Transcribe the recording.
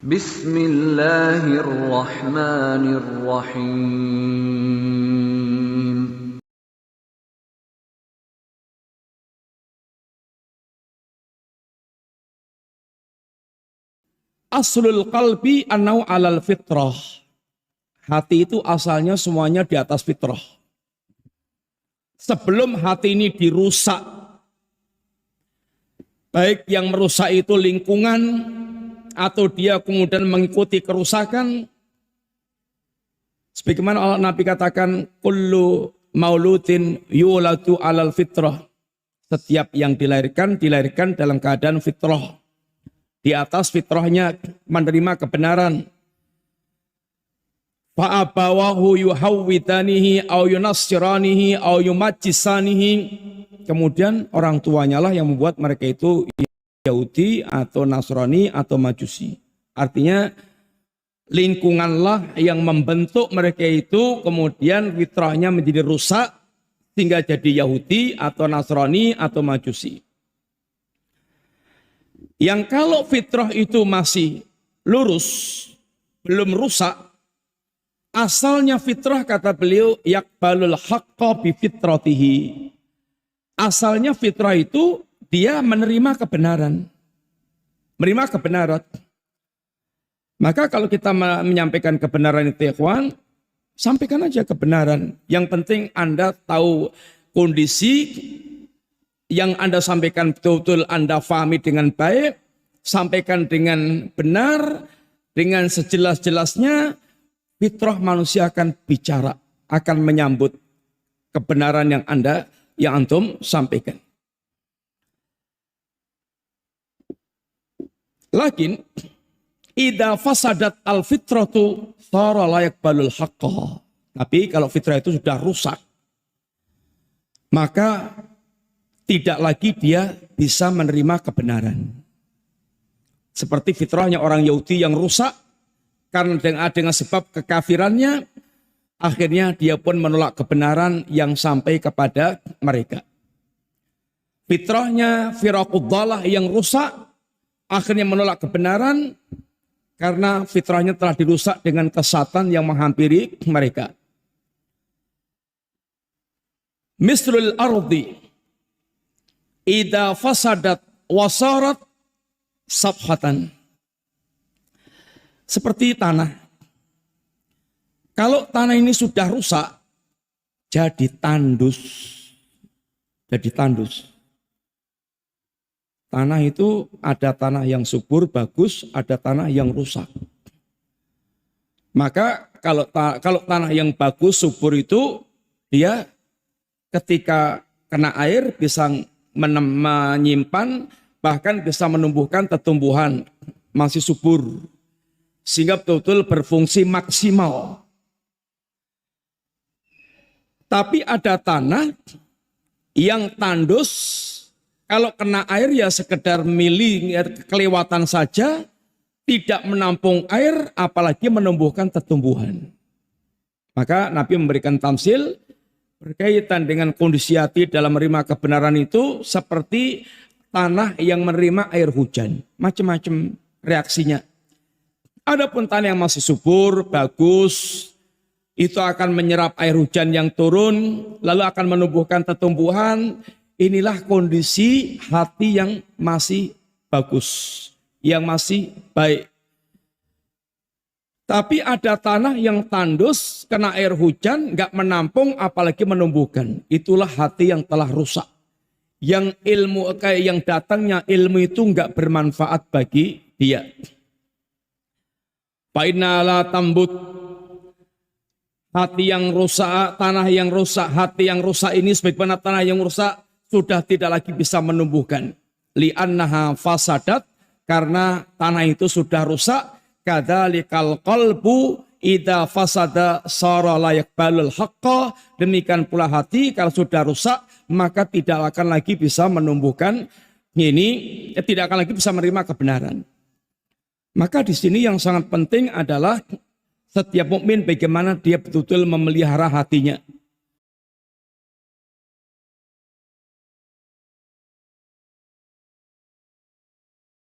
Bismillahirrahmanirrahim. Aslul qalbi annau alal fitrah. Hati itu asalnya semuanya di atas fitrah. Sebelum hati ini dirusak, baik yang merusak itu lingkungan, atau dia kemudian mengikuti kerusakan, sebagaimana Allah Nabi katakan, kullu mauludin yuladu alal fitrah. Setiap yang dilahirkan dalam keadaan fitrah. Di atas fitrahnya menerima kebenaran. Fa'abawahu yuhawwidanihi au yunassiranihi au yumajjisanihi. Kemudian orang tuanya lah yang membuat mereka itu Yahudi atau Nasrani atau Majusi. Artinya lingkunganlah yang membentuk mereka itu, kemudian fitrahnya menjadi rusak sehingga jadi Yahudi atau Nasrani atau Majusi. Yang kalau fitrah itu masih lurus, belum rusak, asalnya fitrah kata beliau, yakbalul haqqa bi fitratihi. Asalnya fitrah itu dia menerima kebenaran. Menerima kebenaran. Maka kalau kita menyampaikan kebenaran itu, ikhwan, sampaikan aja kebenaran. Yang penting Anda tahu kondisi yang Anda sampaikan betul-betul Anda fahami dengan baik, sampaikan dengan benar, dengan sejelas-jelasnya, fitrah manusia akan bicara, akan menyambut kebenaran yang antum sampaikan. Lakin, idza fasadat al-fitratu sara la yaqbalul haqqa. Tapi kalau fitrah itu sudah rusak, maka tidak lagi dia bisa menerima kebenaran. Seperti fitrahnya orang Yahudi yang rusak, karena dengan sebab kekafirannya, akhirnya dia pun menolak kebenaran yang sampai kepada mereka. Fitrahnya firaquddalah yang rusak, akhirnya menolak kebenaran, karena fitrahnya telah dirusak dengan kesesatan yang menghampiri mereka. Mislul ardi idza fasadat wasarat sabhatan. Seperti tanah. Kalau tanah ini sudah rusak, jadi tandus. Jadi tandus. Tanah itu ada tanah yang subur, bagus, ada tanah yang rusak. Maka kalau tanah yang bagus, subur itu, dia ketika kena air bisa menyimpan, bahkan bisa menumbuhkan tumbuhan masih subur, sehingga betul-betul berfungsi maksimal. Tapi ada tanah yang tandus, kalau kena air ya sekedar kelewatan saja, tidak menampung air, apalagi menumbuhkan tumbuhan. Maka Nabi memberikan tamsil berkaitan dengan kondisi hati dalam menerima kebenaran itu seperti tanah yang menerima air hujan. Macam-macam reaksinya. Adapun tanah yang masih subur, bagus, itu akan menyerap air hujan yang turun, lalu akan menumbuhkan tumbuhan. Inilah kondisi hati yang masih bagus, yang masih baik. Tapi ada tanah yang tandus, kena air hujan, nggak menampung, apalagi menumbuhkan. Itulah hati yang telah rusak. Yang datangnya ilmu itu nggak bermanfaat bagi dia. Fainala tambut. Hati yang rusak, tanah yang rusak, hati yang rusak ini sebagaimana tanah yang rusak sudah tidak lagi bisa menumbuhkan. Li'annaha fasadat, karena tanah itu sudah rusak. Kadzalikal qalbu idza fasada sara la yaqbalul haqqa. Demikian pula hati kalau sudah rusak maka tidak akan lagi bisa menumbuhkan tidak akan lagi bisa menerima kebenaran. Maka di sini yang sangat penting adalah setiap mukmin bagaimana dia betul-betul memelihara hatinya.